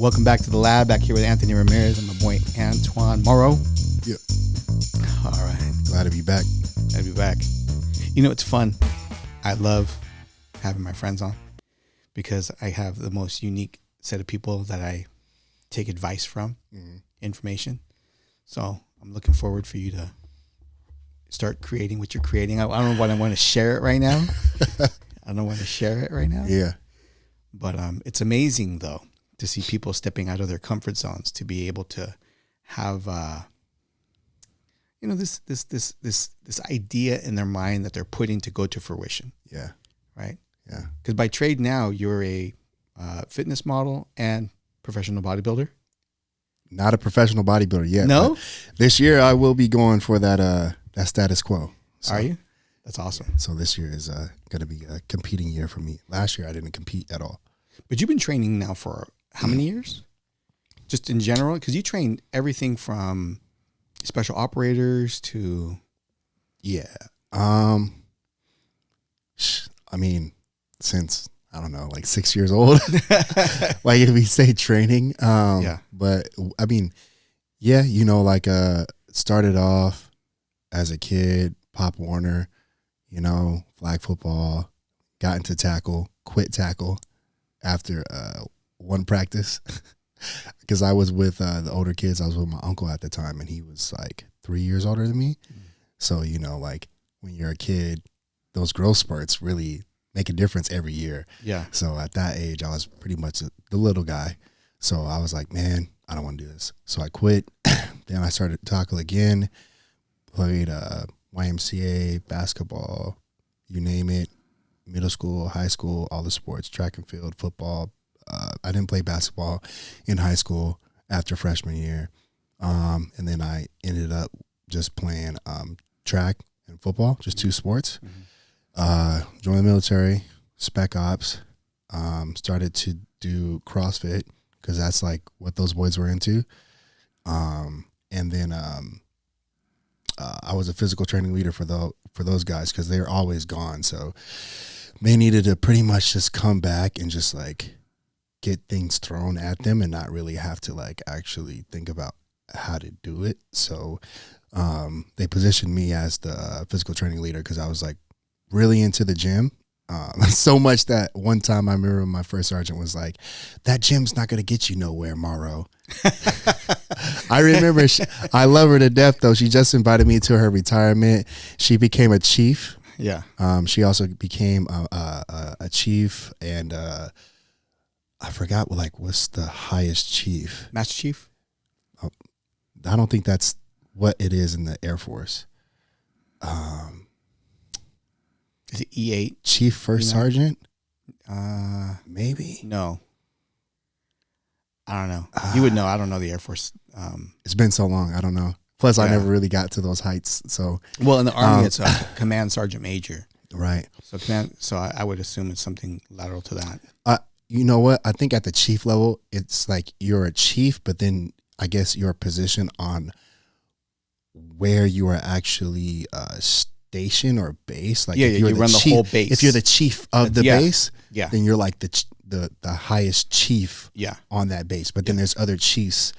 Welcome back to the lab. Back here with Anthony Ramirez and my boy Antoine Morrow. Yep. All right. Glad to be back. Glad to be back. You know, it's fun. I love having my friends on because I have the most unique set of people that I take advice from, information. So I'm looking forward for you to start creating what you're creating. I don't know what I want to share it right now. I don't want to share it right now. Yeah. But it's amazing, though, to see people stepping out of their comfort zones to be able to have, this idea in their mind that they're putting to go to fruition. Yeah. Right. Yeah. Because by trade now, you're a fitness model and professional bodybuilder. Not a professional bodybuilder yet. No. This year I will be going for that status quo. So, Are you? That's awesome. So this year is going to be a competing year for me. Last year I didn't compete at all. But you've been training now for how many years? Just in general? Because you train everything from special operators to... Yeah. I mean, since, I don't know, like 6 years old, like if we say training. Yeah. But I mean, yeah, you know, like started off as a kid, Pop Warner, you know, flag football, got into tackle, quit tackle after one practice because I was with the older kids. I was with my uncle at the time, and he was like 3 years older than me. So, you know, like when you're a kid, those growth spurts really make a difference every year. Yeah. So at that age, I was pretty much the little guy. So I was like, man, I don't want to do this. So I quit. Then I started tackle again, played YMCA, basketball, you name it, middle school, high school, all the sports, track and field, football. I didn't play basketball in high school after freshman year. And then I ended up just playing track and football, just two sports. Joined the military, spec ops, started to do CrossFit because that's like what those boys were into. And then I was a physical training leader for those guys because they were always gone. So they needed to pretty much just come back and just like get things thrown at them and not really have to like actually think about how to do it. So they positioned me as the physical training leader because I was like really into the gym. So much that one time I remember my first sergeant was like, that gym's not going to get you nowhere, Morrow. I remember, I love her to death though. She just invited me to her retirement. She became a chief. Yeah. She also became a chief, and I forgot what's the highest chief? Master Chief? I don't think that's what it is in the Air Force. Is it E8? Chief First Sergeant? Maybe. No. I don't know. You would know. I don't know the Air Force. It's been so long. I don't know. Plus, I Yeah. never really got to those heights. So, Well, in the Army, it's a Command Sergeant Major. right. So I would assume it's something lateral to that. You know what? I think at the chief level, it's like you're a chief, but then I guess your position on where you are actually station or base. Like Yeah, if you're you run the whole base. If you're the chief of the Yeah. base, Yeah. then you're like the highest chief Yeah. on that base. But then there's other chiefs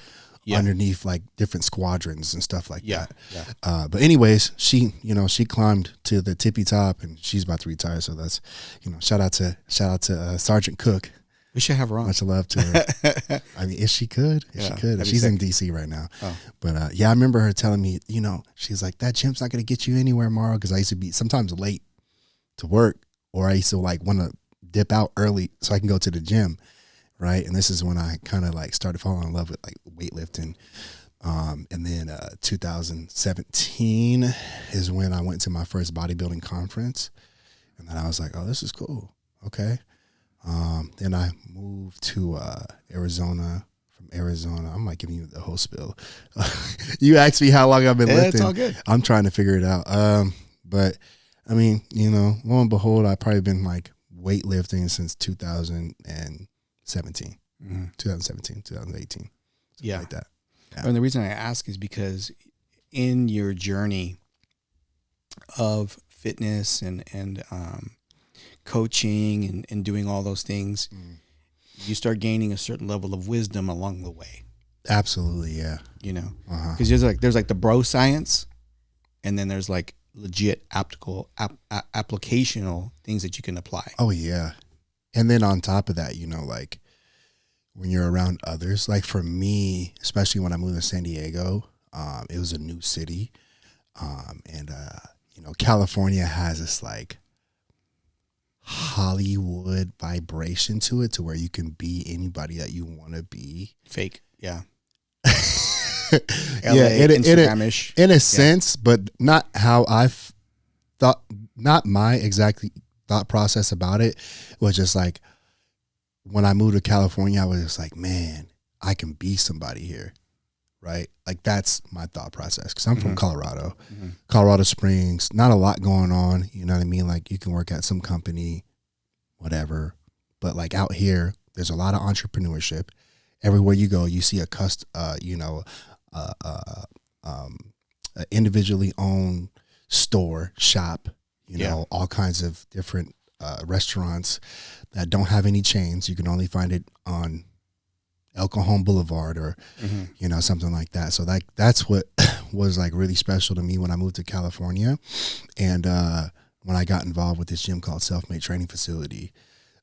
Yeah. underneath like different squadrons and stuff like Yeah. that. Yeah. But anyways, she climbed to the tippy top and she's about to retire. So that's, shout out to Sergeant Cook. We should have her on. Much love to her. I mean, if she could, that'd be she's in sick. DC right now. Oh. But I remember her telling me, she's like, that gym's not going to get you anywhere, Morrow. Because I used to be sometimes late to work, or I used to like want to dip out early so I can go to the gym. Right. And this is when I kind of like started falling in love with like weightlifting. And then 2017 is when I went to my first bodybuilding conference. And then I was like, oh, this is cool. Okay. Then I moved to Arizona. From Arizona, I'm like giving you the whole spill. You asked me how long I've been lifting. It's all good. I'm trying to figure it out. But I mean, lo and behold, I've probably been like weightlifting since 2017, 2018. Yeah. Like that. Yeah. And the reason I ask is because in your journey of fitness and coaching and doing all those things, you start gaining a certain level of wisdom along the way. Absolutely, yeah. You know, because there's like the bro science, and then there's like legit applicational things that you can apply. Oh yeah, and then on top of that, you know, like when you're around others, like for me, especially when I moved to San Diego, it was a new city, and you know, California has this like Hollywood vibration to it, to where you can be anybody that you want to be. Fake, yeah. Yeah, Instagram-ish. in a sense, but not how I've thought. Not my exact thought process about it. It was just like when I moved to California, I was just like, man, I can be somebody here, right? Like that's my thought process, because I'm from Colorado, Colorado Springs. Not a lot going on, you know what I mean? Like you can work at some company, whatever, but like out here, there's a lot of entrepreneurship. Everywhere you go, you see a individually owned store, shop, you know, all kinds of different restaurants that don't have any chains. You can only find it on El Cajon Boulevard or, you know, something like that. So that's what was like really special to me when I moved to California. And when I got involved with this gym called Self-Made Training Facility,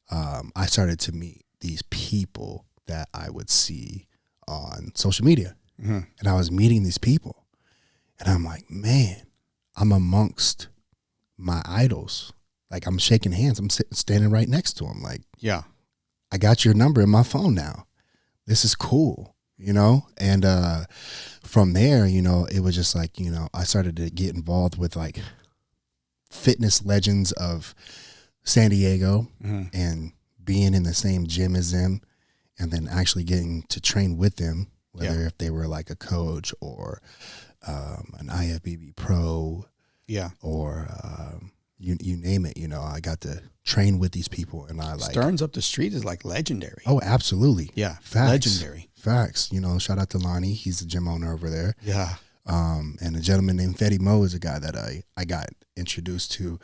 I started to meet these people that I would see on social media. And I was meeting these people, and I'm like, man, I'm amongst my idols. Like I'm shaking hands. I'm standing right next to them. Like, yeah, I got your number in my phone now. This is cool, you know? And from there, you know, it was just like, you know, I started to get involved with like fitness legends of San Diego and being in the same gym as them, and then actually getting to train with them, whether if they were like a coach or an IFBB pro, or you name it. You know, I got to train with these people, and I like Stearns up the street is like legendary. Oh, absolutely, yeah, facts. Legendary, facts. You know, shout out to Lonnie, he's the gym owner over there. Yeah, and a gentleman named Fetty Mo is a guy that I got introduced to.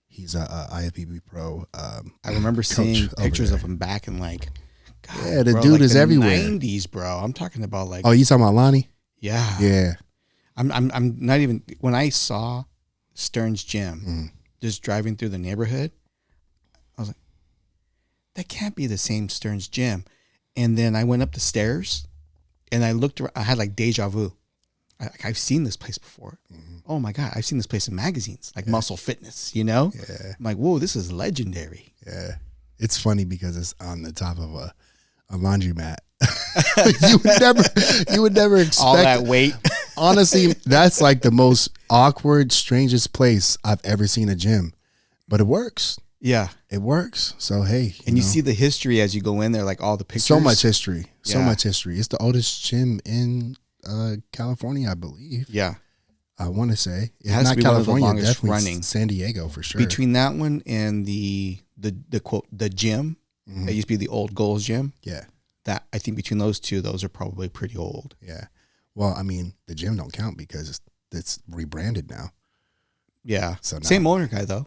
He's a IFBB pro. I remember seeing pictures of him back in like. God, yeah, the bro, dude like is the everywhere. 90s, bro. I'm talking about like. Oh, you talking about Lonnie? Yeah. Yeah. I'm not even, when I saw Stearns Gym just driving through the neighborhood, I was like, that can't be the same Stearns Gym. And then I went up the stairs and I looked around, I had like deja vu. I've seen this place before. Oh my God, I've seen this place in magazines, like Muscle Fitness, you know? Yeah. I'm like, whoa, this is legendary. Yeah. It's funny because it's on the top of a laundromat. you would never expect all that weight. Honestly, that's like the most awkward, strangest place I've ever seen a gym, but it works. Yeah, it works. So hey, you see the history as you go in there, like all the pictures. So much history. So much history. It's the oldest gym in California, I believe. Yeah, I want to say it has to be California, one of the longest running. San Diego for sure. Between that one and the quote the gym that used to be the old Goals Gym. Yeah. That I think between those two, those are probably pretty old. Yeah. Well, I mean, the gym don't count because it's rebranded now. Yeah. So same owner guy though.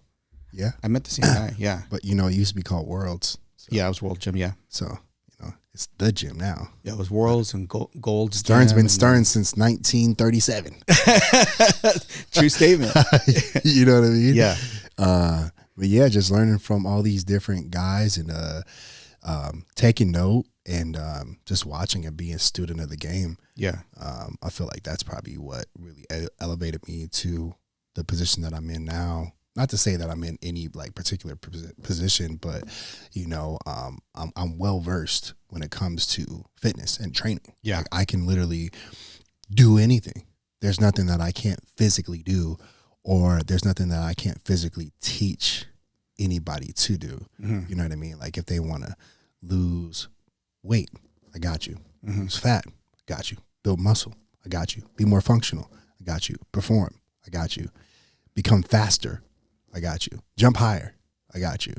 Yeah. I met the same guy. Yeah. But you know, it used to be called Worlds. So. Yeah, it was World Gym. Yeah. So, you know, it's the gym now. Yeah, it was Worlds and Gold's. Stearns been Stearns since 1937. True statement. You know what I mean? Yeah. But yeah, just learning from all these different guys and taking note and just watching and being a student of the game. Yeah. I feel like that's probably what really elevated me to the position that I'm in now. Not to say that I'm in any like particular position, but you know, I'm well versed when it comes to fitness and training. Yeah. Like, I can literally do anything. There's nothing that I can't physically do, or there's nothing that I can't physically teach anybody to do. You know what I mean? Like if they want to lose weight, I got you. Lose fat, I got you. Build muscle, I got you. Be more functional, I got you. Perform, I got you. Become faster, I got you. Jump higher, I got you.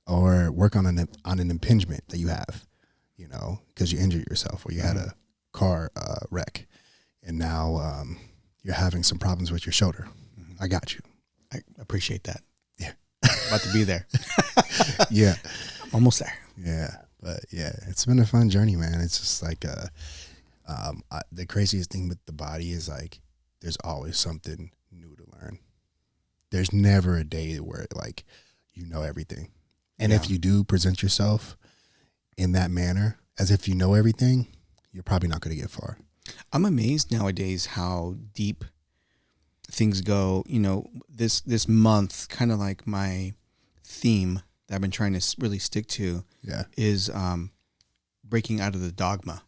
Or work on an impingement that you have, you know, because you injured yourself or you had a car wreck and now you're having some problems with your shoulder. I got you. I appreciate that. Yeah. About to be there. Yeah. I'm almost there. Yeah. But yeah, it's been a fun journey, man. It's just like the craziest thing with the body is like there's always something new to learn. There's never a day where like you know everything. And if you do present yourself in that manner, as if you know everything, you're probably not going to get far. I'm amazed nowadays how deep things go. You know, this month, kind of like my theme that I've been trying to really stick to is breaking out of the dogma.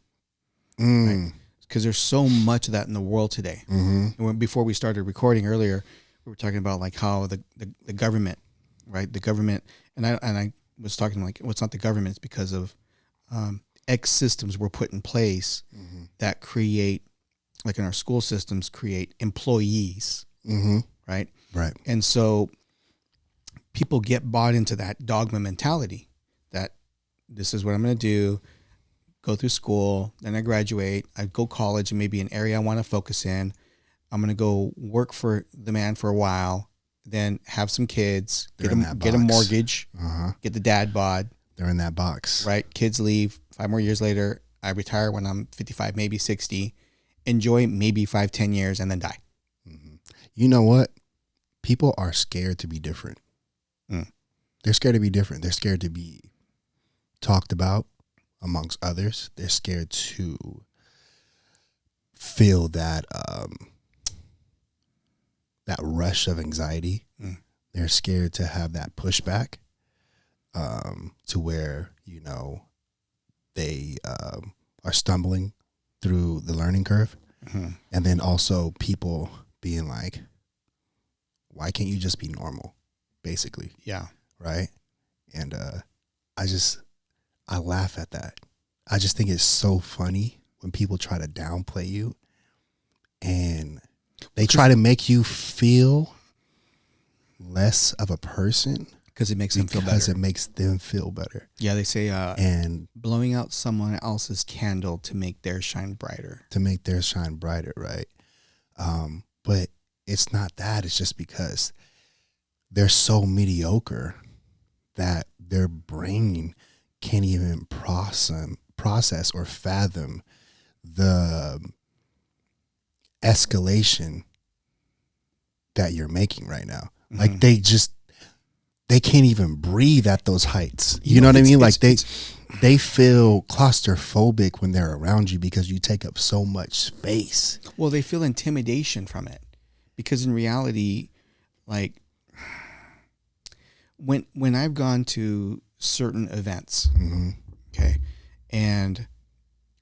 Right? Because there's so much of that in the world today. And before we started recording earlier, we were talking about like how the government, right? The government, and I was talking like, well, it's not the government, it's because of X systems were put in place that create, like in our school systems, create employees, right? Right. And so people get bought into that dogma mentality that this is what I'm going to do, go through school, then I graduate, I go college and maybe an area I want to focus in. I'm going to go work for the man for a while, then have some kids, get a mortgage, get the dad bod. They're in that box. Right. Kids leave. 5 more years later, I retire when I'm 55, maybe 60, enjoy maybe 5-10 years and then die. You know what? People are scared to be different. They're scared to be different. They're scared to be talked about amongst others. They're scared to feel that that rush of anxiety. They're scared to have that pushback to where, you know, they are stumbling through the learning curve. And then also people being like, why can't you just be normal? Basically. Yeah. Right. And I laugh at that. I just think it's so funny when people try to downplay you and they try to make you feel less of a person. Because it makes them feel better. Because it makes them feel better. Yeah, they say and blowing out someone else's candle to make theirs shine brighter. To make theirs shine brighter, right? But it's not that. It's just because they're so mediocre that their brain can't even process or fathom the escalation that you're making right now. Like they can't even breathe at those heights. You know what I mean? Like they feel claustrophobic when they're around you because you take up so much space. Well, they feel intimidation from it because in reality, like when I've gone to certain events, okay, and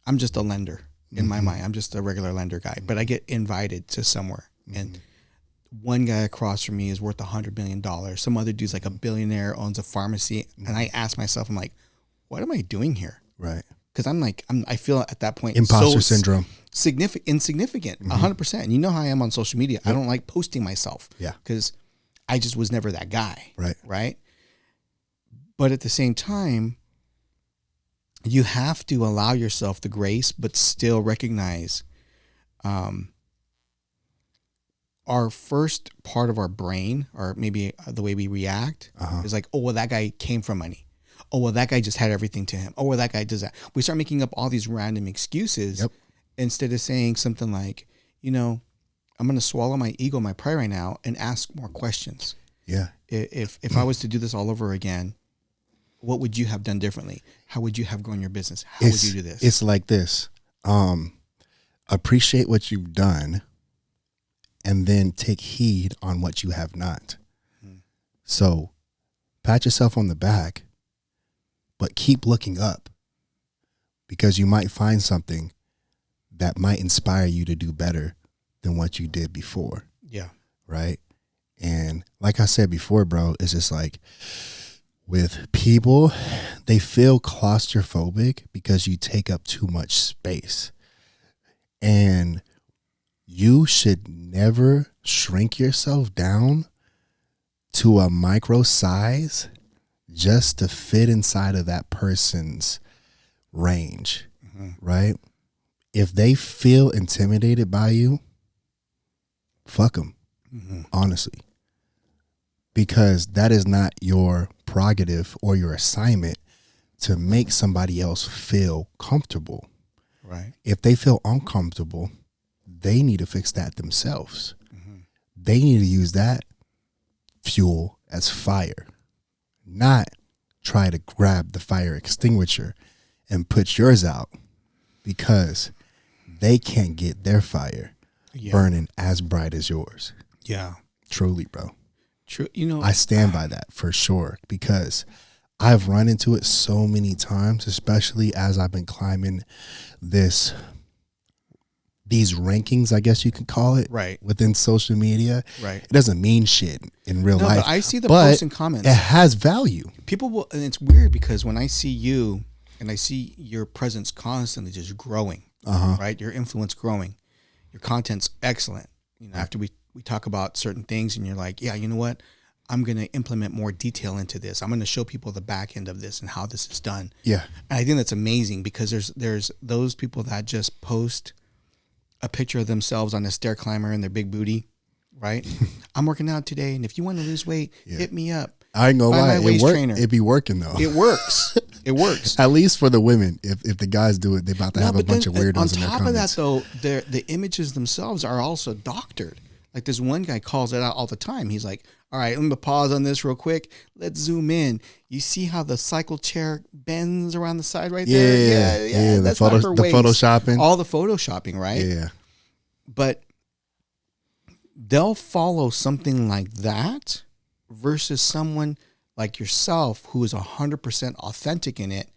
I'm just a lender in my mind. I'm just a regular lender guy, but I get invited to somewhere and one guy across from me is worth $100 million. Some other dude's like a billionaire, owns a pharmacy. And I ask myself, I'm like, what am I doing here? Right. Because I feel at that point imposter syndrome, insignificant, 100%. And you know how I am on social media. I don't like posting myself. Yeah. Because I just was never that guy. Right. Right. But at the same time, you have to allow yourself the grace, but still recognize, our first part of our brain, or maybe the way we react, is like, oh, well, that guy came from money. Oh, well, that guy just had everything to him. Oh, well, that guy does that. We start making up all these random excuses instead of saying something like, you know, I'm going to swallow my ego, my pride right now and ask more questions. Yeah. If I was to do this all over again, what would you have done differently? How would you have grown your business? How would you do this? It's like this. Appreciate what you've done and then take heed on what you have not. So pat yourself on the back, but keep looking up because you might find something that might inspire you to do better than what you did before. Yeah. Right. And like I said before, bro, it's just like with people, they feel claustrophobic because you take up too much space. And you should never shrink yourself down to a micro size just to fit inside of that person's range, right? If they feel intimidated by you, fuck them, honestly. Because that is not your prerogative or your assignment to make somebody else feel comfortable. Right. If they feel uncomfortable, they need to fix that themselves. They need to use that fuel as fire, not try to grab the fire extinguisher and put yours out because they can't get their fire burning as bright as yours. Yeah. Truly, bro. True. You know, I stand by that for sure because I've run into it so many times, especially as I've been climbing these rankings, I guess you could call it, right, within social media. Right. It doesn't mean shit in real life. But I see the posts and comments. It has value. People will, and it's weird because when I see you and I see your presence constantly just growing, right? Your influence growing, your content's excellent. You know, after we talk about certain things and you're like, yeah, you know what? I'm going to implement more detail into this. I'm going to show people the back end of this and how this is done. Yeah. And I think that's amazing because there's those people that just post a picture of themselves on a stair climber and their big booty, right? I'm working out today, and if you want to lose weight, hit me up. I ain't gonna lie, it be working though. It works. It works. At least for the women. If the guys do it, they about to have a bunch of weirdos in their comments. On top of that, though, the images themselves are also doctored. Like this one guy calls it out all the time. He's like, all right, let me pause on this real quick. Let's zoom in. You see how the cycle chair bends around the side right there? Yeah. That's the photoshopping. All the photoshopping, right? Yeah. But they'll follow something like that versus someone like yourself who is 100% authentic in it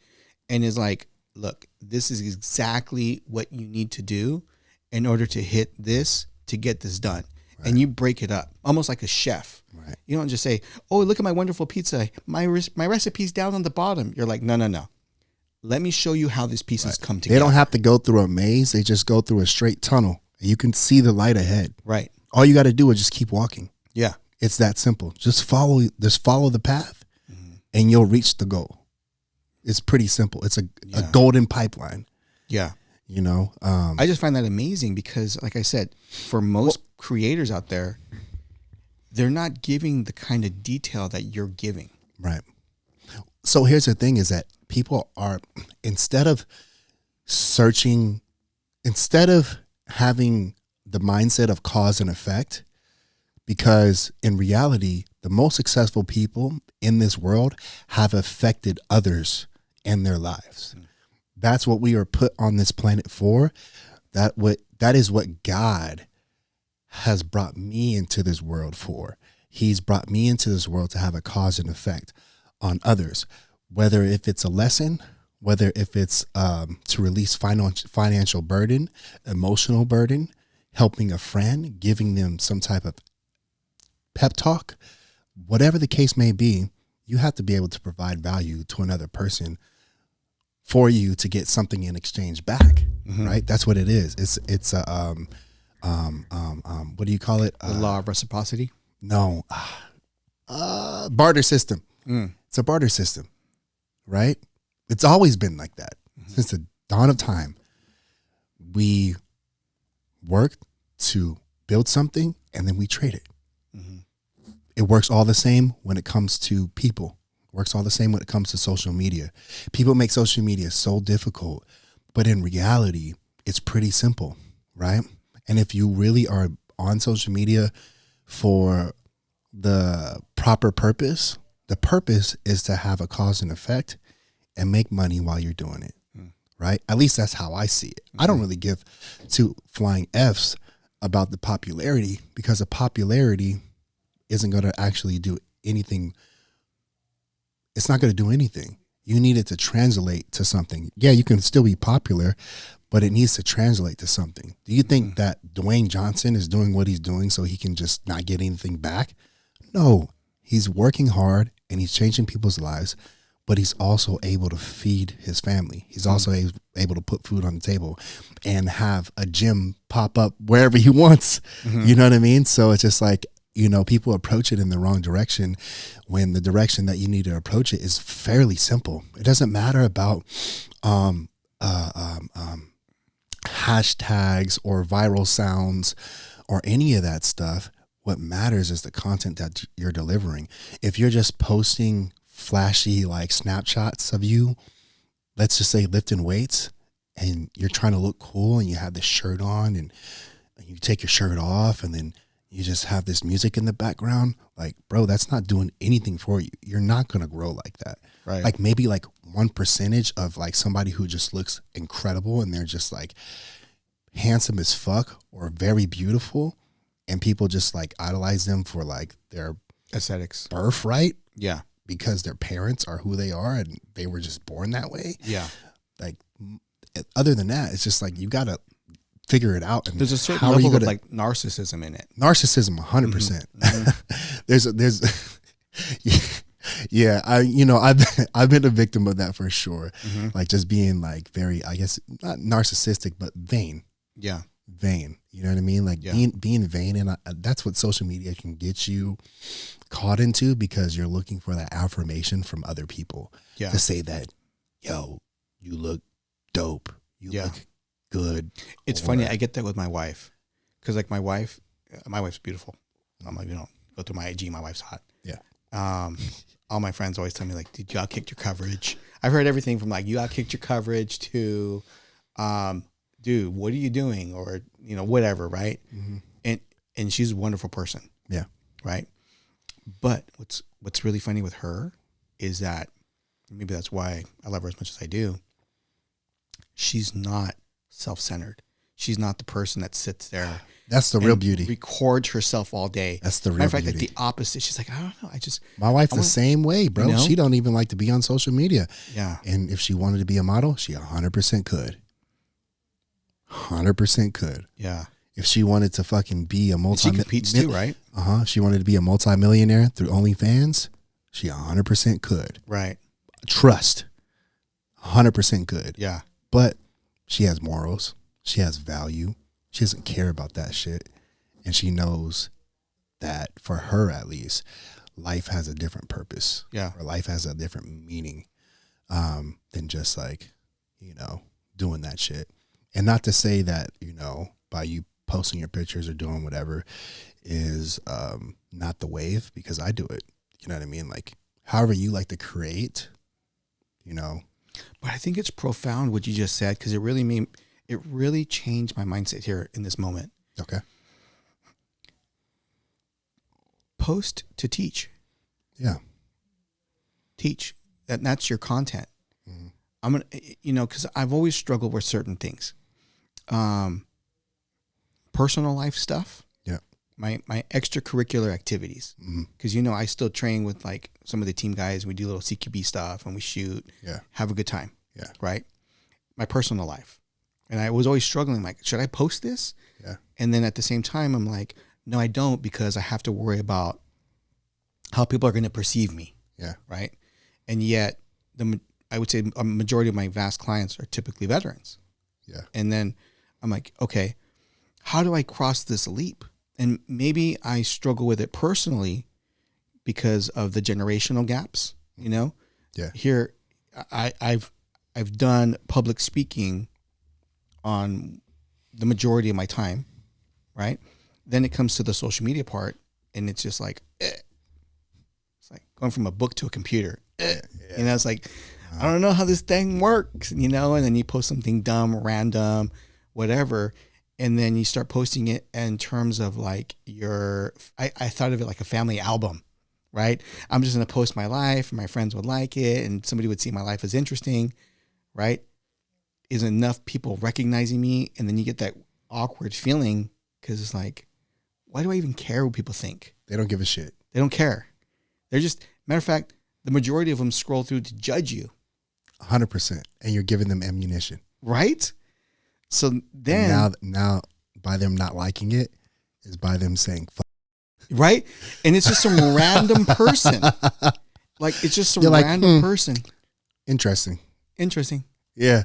and is like, look, this is exactly what you need to do in order to hit this, to get this done. Right. And you break it up almost like a chef. Right. You don't just say, oh, look at my wonderful pizza. My recipe's down on the bottom. You're like, no. Let me show you how these pieces come together. They don't have to go through a maze. They just go through a straight tunnel. You can see the light ahead. Right. All you got to do is just keep walking. Yeah. It's that simple. Just follow the path and you'll reach the goal. It's pretty simple. It's a golden pipeline. Yeah. You know, I just find that amazing because, like I said, for most creators out there, they're not giving the kind of detail that you're giving. Right. So here's the thing is that people are, instead of having the mindset of cause and effect, because in reality, the most successful people in this world have affected others and their lives. That's what we are put on this planet for. That is what God has brought me into this world for. He's brought me into this world to have a cause and effect on others, whether if it's a lesson, whether if it's to release financial burden, emotional burden, helping a friend, giving them some type of pep talk, whatever the case may be, you have to be able to provide value to another person for you to get something in exchange back, right? That's what it is. It's a what do you call it? The law of reciprocity? No, barter system. It's a barter system, right? It's always been like that since the dawn of time. We work to build something and then we trade it. It works all the same when it comes to people. Works all the same when it comes to social media. People make social media so difficult, but in reality, it's pretty simple, right? And if you really are on social media for the proper purpose, the purpose is to have a cause and effect and make money while you're doing it, right? At least that's how I see it. I don't really give two flying Fs about the popularity because the popularity isn't going to actually do anything. It's not going to do anything. You need it to translate to something. Yeah, you can still be popular, but it needs to translate to something. Do you think that Dwayne Johnson is doing what he's doing so he can just not get anything back? No, he's working hard and he's changing people's lives, but he's also able to feed his family. He's also able to put food on the table and have a gym pop up wherever he wants. You know what I mean? So it's just like, you know, people approach it in the wrong direction when the direction that you need to approach it is fairly simple. It doesn't matter about hashtags or viral sounds or any of that stuff. What matters is the content that you're delivering. If you're just posting flashy like snapshots of you, let's just say lifting weights, and you're trying to look cool and you have this shirt on and you take your shirt off and then you just have this music in the background, like, bro, that's not doing anything for you. You're not going to grow like that. Right. Like maybe like 1% of like somebody who just looks incredible and they're just like handsome as fuck or very beautiful, and people just like idolize them for like their aesthetics, birthright. Yeah. Because their parents are who they are and they were just born that way. Yeah. Like other than that, it's just like you got to figure it out. And there's a certain level of like narcissism in it. Narcissism, 100%. There's yeah, I've been a victim of that for sure. Like just being like very, I guess not narcissistic, but vain. Yeah. Vain. You know what I mean? Like being vain. And that's what social media can get you caught into, because you're looking for that affirmation from other people to say that, yo, you look dope. You look good. It's funny. I get that with my wife, because like my wife's beautiful. I'm like, go through my IG. My wife's hot. Yeah. All my friends always tell me like, did you outkick your coverage? I've heard everything from like, you outkicked your coverage to, dude, what are you doing? Or, whatever. Right. And she's a wonderful person. Yeah. Right. But what's really funny with her is that, maybe that's why I love her as much as I do, she's not self-centered. She's not the person that sits there. That's the real beauty. Records herself all day. That's the real Matter of fact, beauty. like the opposite. She's like, I don't know. My wife's the same way, bro. You know? She don't even like to be on social media. Yeah. And if she wanted to be a model, she 100% could. 100% could. Yeah. If she wanted to fucking be a she competes too, right? She wanted to be a multi-millionaire through OnlyFans, she 100% could. Right. Trust. 100% could. Yeah. But she has morals. She has value. She doesn't care about that shit. And she knows that for her, at least, life has a different purpose. Yeah. Or life has a different meaning than just like, doing that shit. And not to say that, by you posting your pictures or doing whatever is not the wave, because I do it. You know what I mean? Like, however you like to create, But I think it's profound what you just said, because it really changed my mindset here in this moment. Okay. Post to teach. Yeah. Teach. That's your content. I'm going to, because I've always struggled with certain things. Personal life stuff. Yeah. My extracurricular activities. Because, I still train with like some of the team guys. We do little CQB stuff and we shoot. Yeah. Have a good time. Yeah. Right. My personal life. And I was always struggling, like, should I post this? Yeah. And then at the same time, I'm like, no, I don't, because I have to worry about how people are going to perceive me. Yeah. Right. And yet I would say a majority of my vast clients are typically veterans. Yeah. And then I'm like, okay, how do I cross this leap? And maybe I struggle with it personally because of the generational gaps, Yeah. Here, I've done public speaking on the majority of my time, right? Then it comes to the social media part, and it's just like, It's like going from a book to a computer. It's like, I don't know how this thing works, and then you post something dumb, random, whatever, and then you start posting it in terms of like I thought of it like a family album, right? I'm just going to post my life, and my friends would like it, and somebody would see my life as interesting, right? Is enough people recognizing me, and then you get that awkward feeling, because it's like, why do I even care what people think? They don't give a shit. They don't care. They're just, matter of fact, the majority of them scroll through to judge you. 100%. And you're giving them ammunition. Right? So then... Now, by them not liking it, is by them saying, fuck. Right? And it's just some random person. Like, it's just some random person. Interesting. Yeah.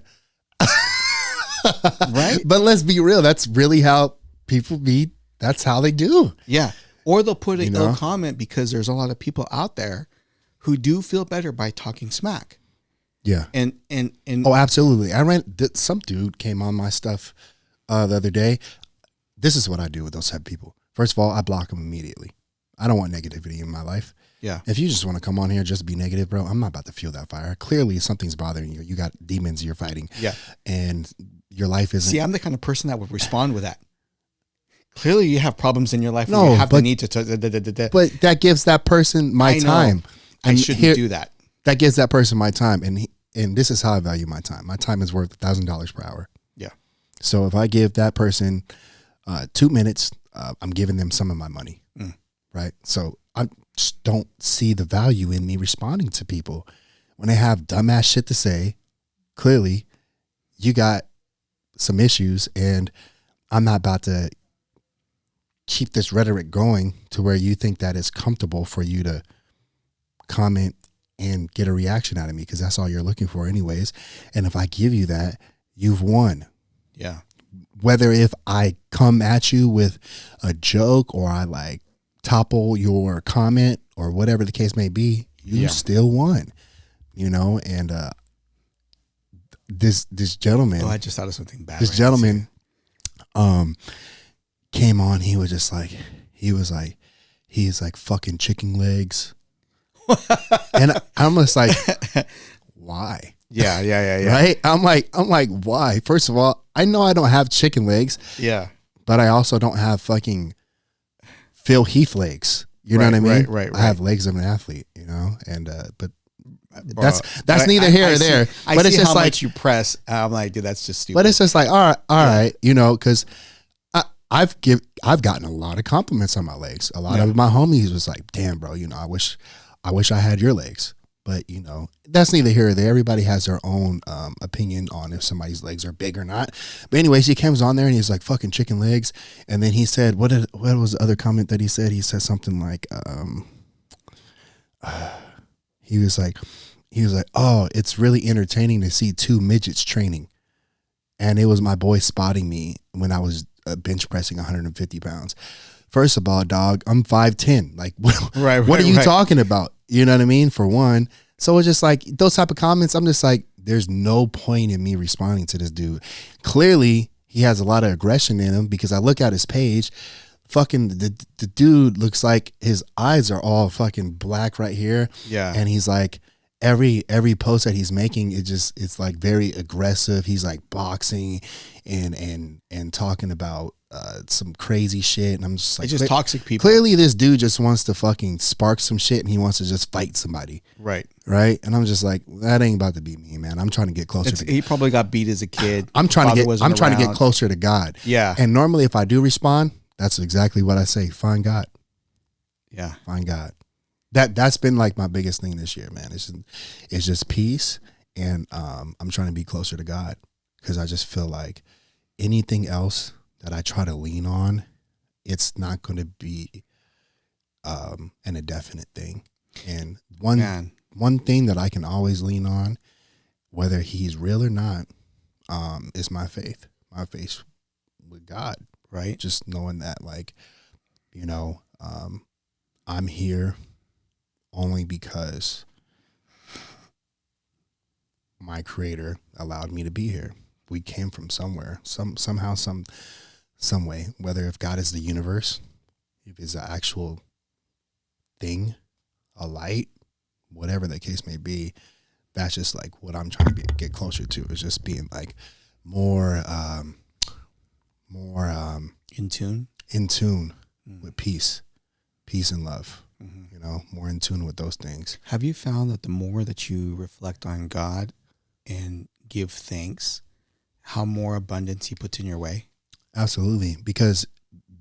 Right? But let's be real. That's really how people be. That's how they do. Yeah. Or they'll put an ill comment because there's a lot of people out there who do feel better by talking smack. Yeah. And oh, absolutely. Some dude came on my stuff the other day. This is what I do with those type of people. First of all, I block them immediately. I don't want negativity in my life. Yeah. If you just want to come on here and just be negative, bro, I'm not about to feel that fire. Clearly something's bothering you. You got demons you're fighting. Yeah. And your life isn't. See, I'm the kind of person that would respond with that. Clearly you have problems in your life. No, where you have but, the need to. But that gives that person my time. I shouldn't do that. That gives that person my time. And this is how I value my time. My time is worth $1,000 per hour. Yeah. So if I give that person 2 minutes, I'm giving them some of my money. Right. So I just don't see the value in me responding to people when they have dumbass shit to say. Clearly, you got some issues, and I'm not about to keep this rhetoric going to where you think that it's comfortable for you to comment and get a reaction out of me, because that's all you're looking for anyways. And if I give you that, you've won. Yeah. Whether if I come at you with a joke or I like topple your comment or whatever the case may be, you still won, you know. And this gentleman, I just thought of something bad. This gentleman came on. He was just like, he's like fucking chicken legs. And I'm just like, why? Yeah. Right? I'm like, why? First of all, I know I don't have chicken legs. Yeah. But I also don't have fucking Phil Heath legs. You know what I mean? Right. I have legs of an athlete, you know, and but Bro, that's neither here or there. But it's just how like much you press. I'm like, dude, that's just stupid. But it's just like, all right, you know, because I've gotten a lot of compliments on my legs. A lot of my homies was like, damn, bro, you know, I wish I had your legs. But, you know, that's neither here or there. Everybody has their own opinion on if somebody's legs are big or not. But anyways, he comes on there and he's like, fucking chicken legs. And then he said, what was the other comment that he said? He said something like, he was like, oh, it's really entertaining to see two midgets training. And it was my boy spotting me when I was bench pressing 150 pounds. First of all, dog, I'm 5'10". Like, what are you talking about? You know what I mean? For one. So it's just like those type of comments. I'm just like, there's no point in me responding to this dude. Clearly, he has a lot of aggression in him, because I look at his page. Fucking the dude looks like his eyes are all fucking black right here. Yeah. And he's like, every post that he's making, it's like very aggressive. He's like boxing and talking about some crazy shit, and I'm just like, it's just toxic people. Clearly, this dude just wants to fucking spark some shit, and he wants to just fight somebody. Right. And I'm just like, that ain't about to be me, man. I'm trying to get closer. He probably got beat as a kid. I'm trying to get closer to God. Yeah. And normally, if I do respond, that's exactly what I say. Find God. Yeah. Find God. That's been like my biggest thing this year, man. It's just peace, and I'm trying to be closer to God, because I just feel like anything else that I try to lean on, it's not going to be an indefinite thing. And one thing that I can always lean on, whether he's real or not, is my faith with God. Right? Just knowing that, like, you know, I'm here only because my creator allowed me to be here. We came from somewhere, somehow, some way, whether if God is the universe, if it's an actual thing, a light, whatever the case may be. That's just like what I'm trying to get closer to, is just being like more in tune with peace and love. You know, more in tune with those things. Have you found that the more that you reflect on God and give thanks, how more abundance he puts in your way? Absolutely. Because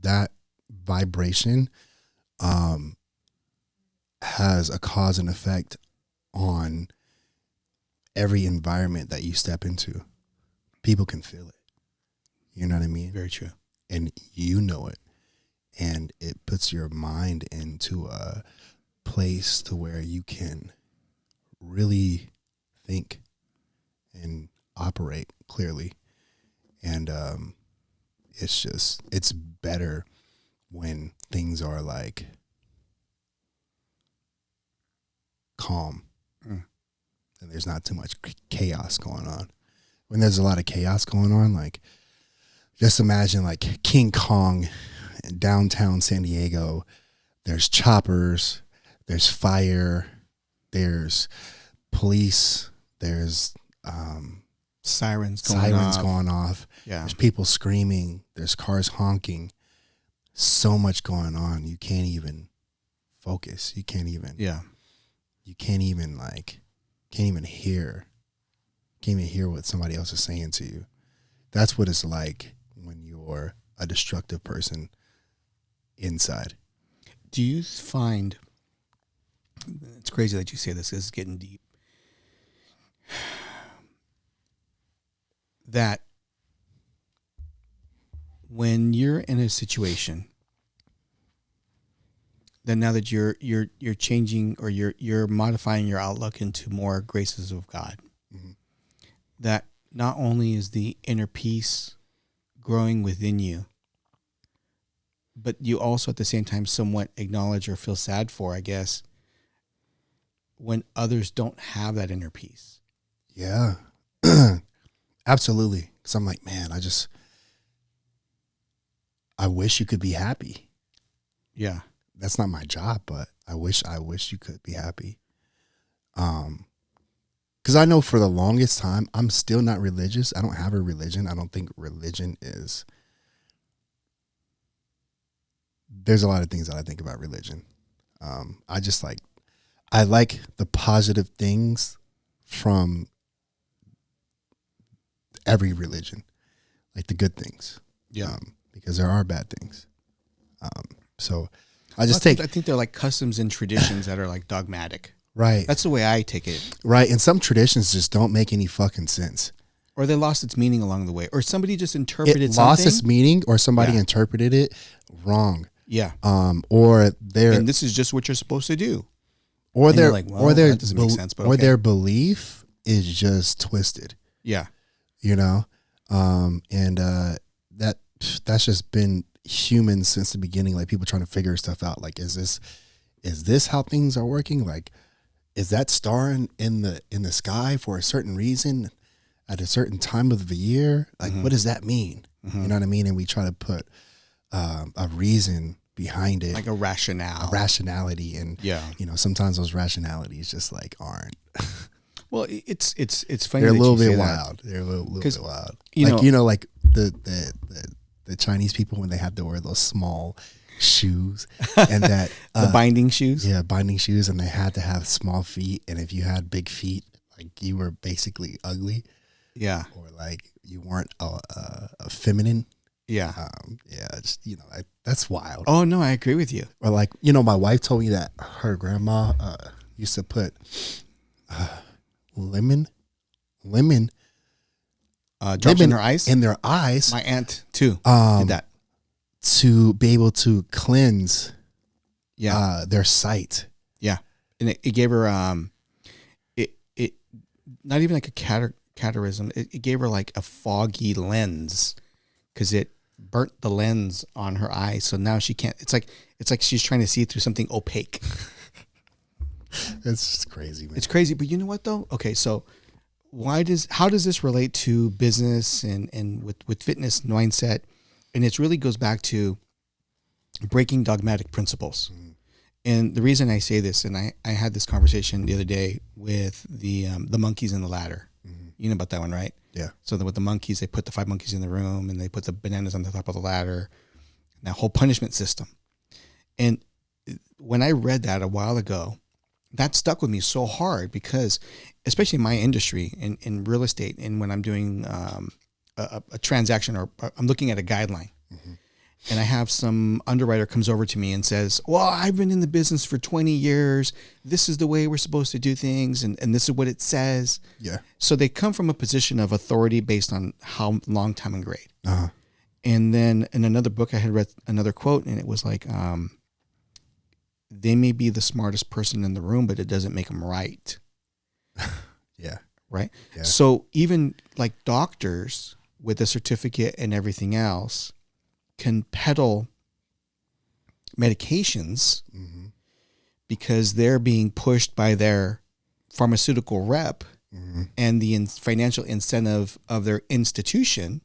that vibration has a cause and effect on every environment that you step into. People can feel it. You know what I mean? Very true. And you know it. And it puts your mind into a place to where you can really think and operate clearly. And it's better when things are like calm and there's not too much chaos going on. When there's a lot of chaos going on, like, just imagine like King Kong in downtown San Diego. There's choppers, there's fire, there's police, there's Sirens going off. Yeah. There's people screaming, there's cars honking. So much going on. You can't even focus. You can't even hear what somebody else is saying to you. That's what it's like when you're a destructive person inside. Do you find, it's crazy that you say this, it's getting deep, that when you're in a situation, then now that you're changing, or you're modifying your outlook into more graces of God, that not only is the inner peace growing within you, but you also at the same time somewhat acknowledge or feel sad for, I guess, when others don't have that inner peace. Yeah, absolutely. Because I'm like, man, I wish you could be happy. Yeah. That's not my job, but I wish you could be happy. Because I know for the longest time, I'm still not religious. I don't have a religion. I don't think religion is. There's a lot of things that I think about religion. I like the positive things from every religion, like the good things. Yeah. Because there are bad things. So I think they're like customs and traditions that are like dogmatic. Right. That's the way I take it. Right. And some traditions just don't make any fucking sense. Or they lost its meaning along the way. Or somebody just interpreted It something. lost its meaning, or somebody interpreted it wrong. Yeah. Or their, and this is just what you're supposed to do. Or and their, like, well, or their, that doesn't make sense, but or okay. their belief is just twisted. Yeah. You know? That's just been human since the beginning. Like people trying to figure stuff out. Like, is this how things are working? Like, is that star in the sky for a certain reason at a certain time of the year? Like, what does that mean? You know what I mean? And we try to put a reason behind it, like a rationality, and sometimes those rationalities just like aren't. Well, it's funny. They're a little bit wild. They're a little bit wild. Like the Chinese people when they have to wear those small shoes and that the binding shoes. Yeah, binding shoes, and they had to have small feet, and if you had big feet, like you were basically ugly. Yeah. Or like you weren't a feminine. Yeah. That's wild. Oh no, I agree with you. Or like, my wife told me that her grandma used to put lemon drops in her eyes. In their eyes. My aunt too did that to be able to cleanse their sight. Yeah. And it gave her it not even like a catarism. It gave her like a foggy lens because it burnt the lens on her eye. So now she can't. It's like she's trying to see through something opaque. That's crazy, man. It's crazy, but you know what though? Okay, so how does this relate to business and with fitness and mindset? And it really goes back to breaking dogmatic principles. And the reason I say this, and I had this conversation the other day with the monkeys in the ladder. You know about that one, right? Yeah. So with the monkeys, they put the 5 monkeys in the room and they put the bananas on the top of the ladder. That whole punishment system. And when I read that a while ago, that stuck with me so hard because, especially in my industry, in real estate, and when I'm doing a transaction or I'm looking at a guideline, and I have some underwriter comes over to me and says, well, I've been in the business for 20 years. This is the way we're supposed to do things. And this is what it says. Yeah. So they come from a position of authority based on how long time and grade. And then in another book, I had read another quote, and it was like, they may be the smartest person in the room, but it doesn't make them right. Yeah. Right. Yeah. So even like doctors with a certificate and everything else can peddle medications because they're being pushed by their pharmaceutical rep and the financial incentive of their institution.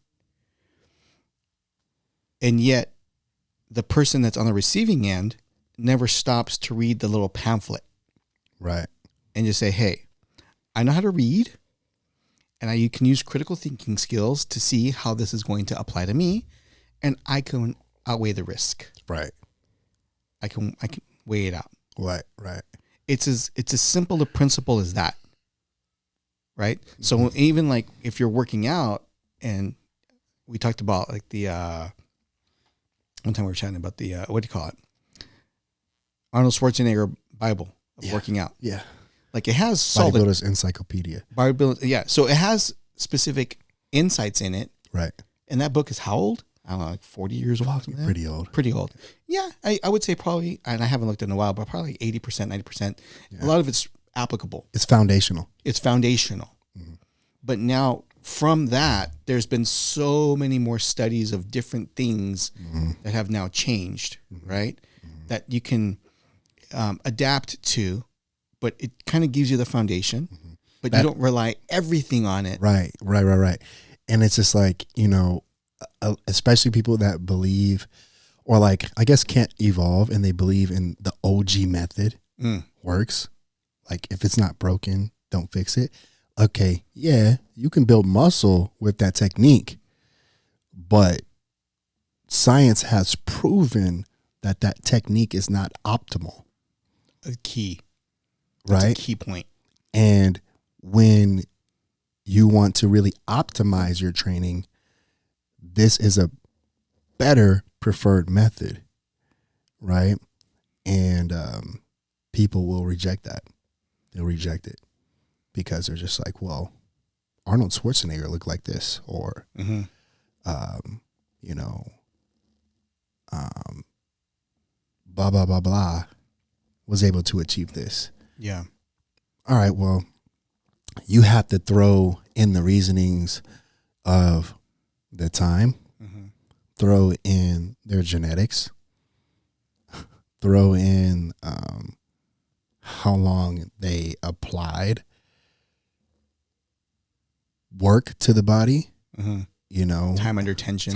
And yet the person that's on the receiving end never stops to read the little pamphlet. Right. And just say, hey, I know how to read, and you can use critical thinking skills to see how this is going to apply to me, and I can outweigh the risk. Right. I can weigh it out. Right. Right. It's as simple a principle as that. Right. So even like if you're working out, and we talked about like the one time we were chatting about the what do you call it? Arnold Schwarzenegger Bible of working out. Yeah. Like it has solid Bodybuilder's encyclopedia. Yeah. So it has specific insights in it. Right. And that book is how old? I don't know, like 40 years old. Pretty old. Pretty old. Yeah. I would say probably, and I haven't looked in a while, but probably 80%, 90%. Yeah. A lot of it's applicable. It's foundational. It's foundational. Mm-hmm. But now from that, there's been so many more studies of different things that have now changed, right? That you can adapt to, but it kind of gives you the foundation, but you don't rely everything on it. Right. And it's just like, especially people that believe or like, I guess can't evolve and they believe in the OG method works. Like if it's not broken, don't fix it. Okay. Yeah. You can build muscle with that technique, but science has proven that technique is not optimal. A key. That's right. A key point. And when you want to really optimize your training, this is a better preferred method, right? And people will reject that. They'll reject it because they're just like, well, Arnold Schwarzenegger looked like this, or, blah, blah, blah, blah, was able to achieve this. Yeah. All right, well, you have to throw in the reasonings of the time, throw in their genetics, throw in how long they applied work to the body, time under tension,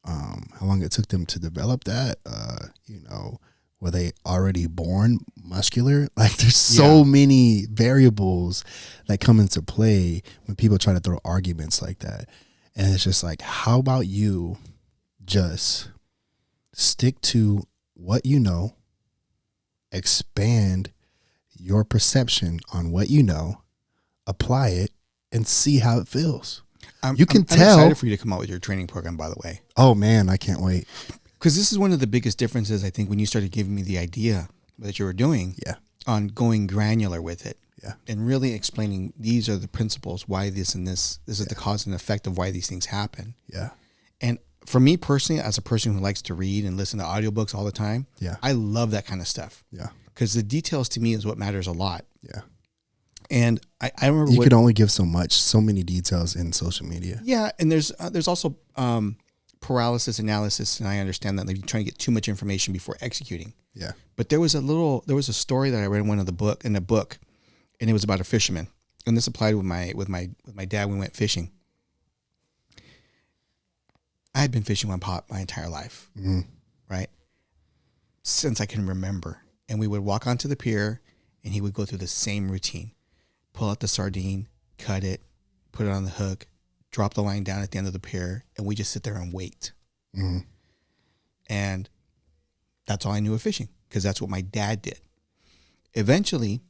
how long it took them to develop that, were they already born muscular? Like there's so many variables that come into play when people try to throw arguments like that. And it's just like, how about you just stick to what you know, expand your perception on what you know, apply it, and see how it feels. You can tell. I'm excited for you to come out with your training program, by the way. Oh man, I can't wait. Because this is one of the biggest differences, I think, when you started giving me the idea that you were doing on going granular with it. Yeah. And really explaining these are the principles, why this and this is the cause and effect of why these things happen. Yeah. And for me personally, as a person who likes to read and listen to audiobooks all the time, I love that kind of stuff. Yeah. Because the details to me is what matters a lot. Yeah. And I remember you could only give so many details in social media. Yeah. And there's also paralysis analysis, and I understand that like, you're trying to get too much information before executing. Yeah. But there was a story that I read in a book, and it was about a fisherman. And this applied with my dad when we went fishing. I had been fishing one pot my entire life, right? Since I can remember. And we would walk onto the pier, and he would go through the same routine. Pull out the sardine, cut it, put it on the hook, drop the line down at the end of the pier, and we just sit there and wait. And that's all I knew of fishing, because that's what my dad did. Eventually,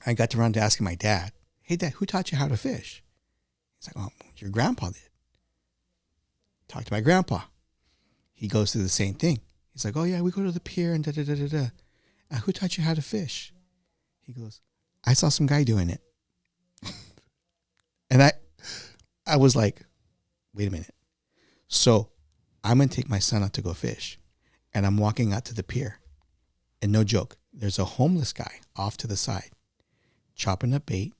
I got around to asking my dad, hey, Dad, who taught you how to fish? He's like, oh, your grandpa did. Talk to my grandpa. He goes through the same thing. He's like, oh, yeah, we go to the pier and da-da-da-da-da. Who taught you how to fish? He goes, I saw some guy doing it. And I was like, wait a minute. So I'm going to take my son out to go fish. And I'm walking out to the pier. And no joke, there's a homeless guy off to the side, chopping up bait,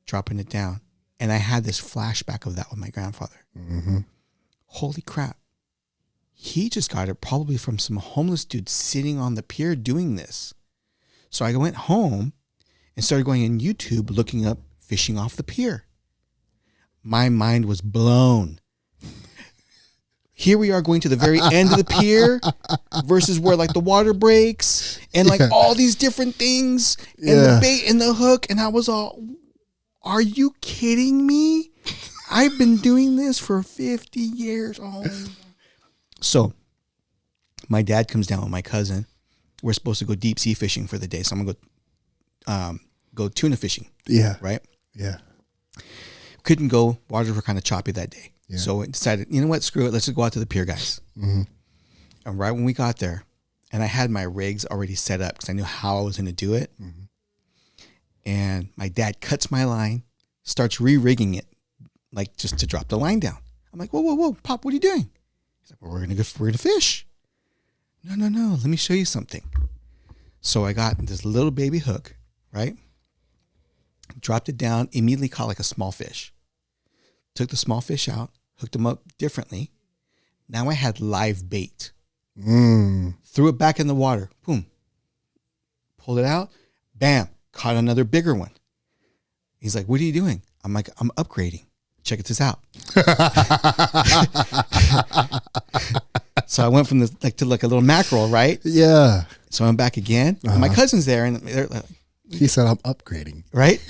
dropping it down. And I had this flashback of that with my grandfather. Holy crap. He just got it probably from some homeless dude sitting on the pier doing this. So I went home and started going on YouTube looking up fishing off the pier. My mind was blown. here we are going to the very end of the pier versus where like the water breaks and like all these different things and the bait and the hook. And I was all, are you kidding me? I've been doing this for 50 years. Oh. So my dad comes down with my cousin. We're supposed to go deep sea fishing for the day. So I'm going to go tuna fishing. Yeah. Right? Yeah. Couldn't go. Waters were kind of choppy that day. Yeah. So I decided, you know what? Screw it. Let's just go out to the pier, guys. Mm-hmm. And right when we got there, and I had my rigs already set up because I knew how I was going to do it. Mm-hmm. And my dad cuts my line, starts re-rigging it, like just to drop the line down. I'm like, whoa, Pop, what are you doing? He's like, well, we're gonna fish. No. Let me show you something. So I got this little baby hook, right? Dropped it down, immediately caught like a small fish. Took the small fish out, hooked them up differently. Now I had live bait. Threw it back in the water. Boom. Pulled it out. Bam. Caught another bigger one. He's like, what are you doing? I'm like, I'm upgrading. Check this out. So I went from the to a little mackerel, right? Yeah. So I'm back again. And my cousin's there, and they're like, he said, I'm upgrading. Right?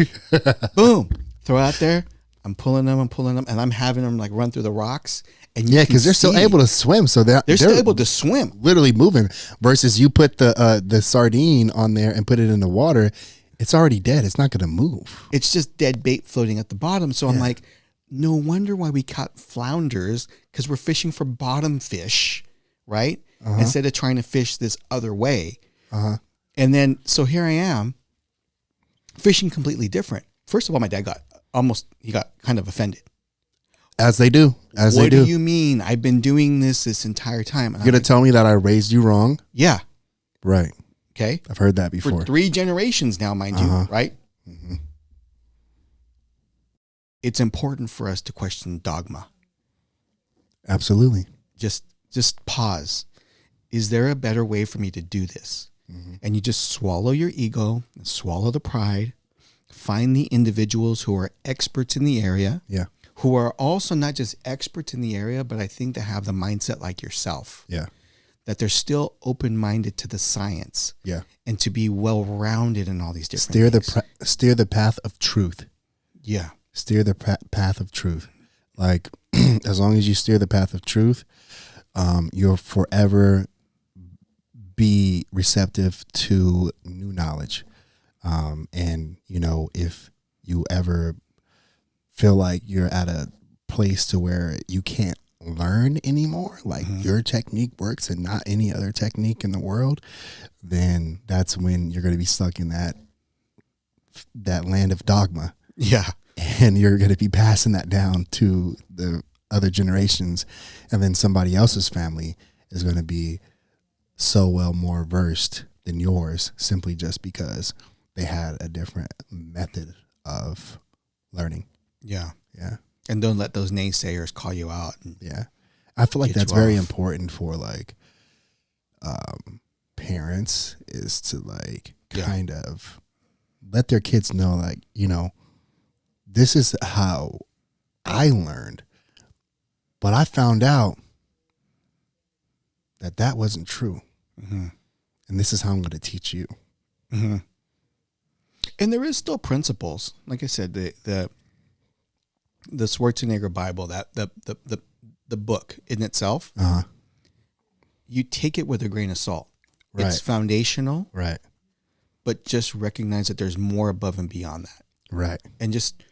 Boom. Throw out there. I'm pulling them, and I'm having them like run through the rocks. And because they're still able to swim, so they're still able to swim, literally moving. Versus you put the sardine on there and put it in the water, it's already dead. It's not going to move. It's just dead bait floating at the bottom. So I'm like, no wonder why we caught flounders, because we're fishing for bottom fish, right? Instead of trying to fish this other way. And then so here I am, fishing completely different. First of all, my dad got kind of offended. As they do. What do you mean? I've been doing this entire time. You're going to tell me that I raised you wrong? Yeah. Right. Okay. I've heard that before. For 3 generations now, mind you, right? Mm-hmm. It's important for us to question dogma. Absolutely. Just pause. Is there a better way for me to do this? Mm-hmm. And you just swallow your ego, swallow the pride, find the individuals who are experts in the area. Yeah. Who are also not just experts in the area, but I think they have the mindset like yourself. Yeah. That they're still open-minded to the science. Yeah. And to be well-rounded in all these different things. Steer the path of truth. Yeah. Steer the path of truth. Like, as long as you steer the path of truth, you'll forever be receptive to new knowledge. And, if you ever feel like you're at a place to where you can't learn anymore, like your technique works and not any other technique in the world, then that's when you're going to be stuck in that land of dogma. Yeah. And you're going to be passing that down to the other generations. And then somebody else's family is going to be so well more versed than yours, simply just because they had a different method of learning. Yeah. Yeah. And don't let those naysayers call you out. Yeah. I feel like that's very important for like parents, is to like kind of let their kids know, like, this is how I learned, but I found out that wasn't true. Mm-hmm. And this is how I'm going to teach you. Mm-hmm. And there is still principles. Like I said, the Schwarzenegger Bible, that the book in itself, you take it with a grain of salt. Right. It's foundational. Right. But just recognize that there's more above and beyond that. Right. And just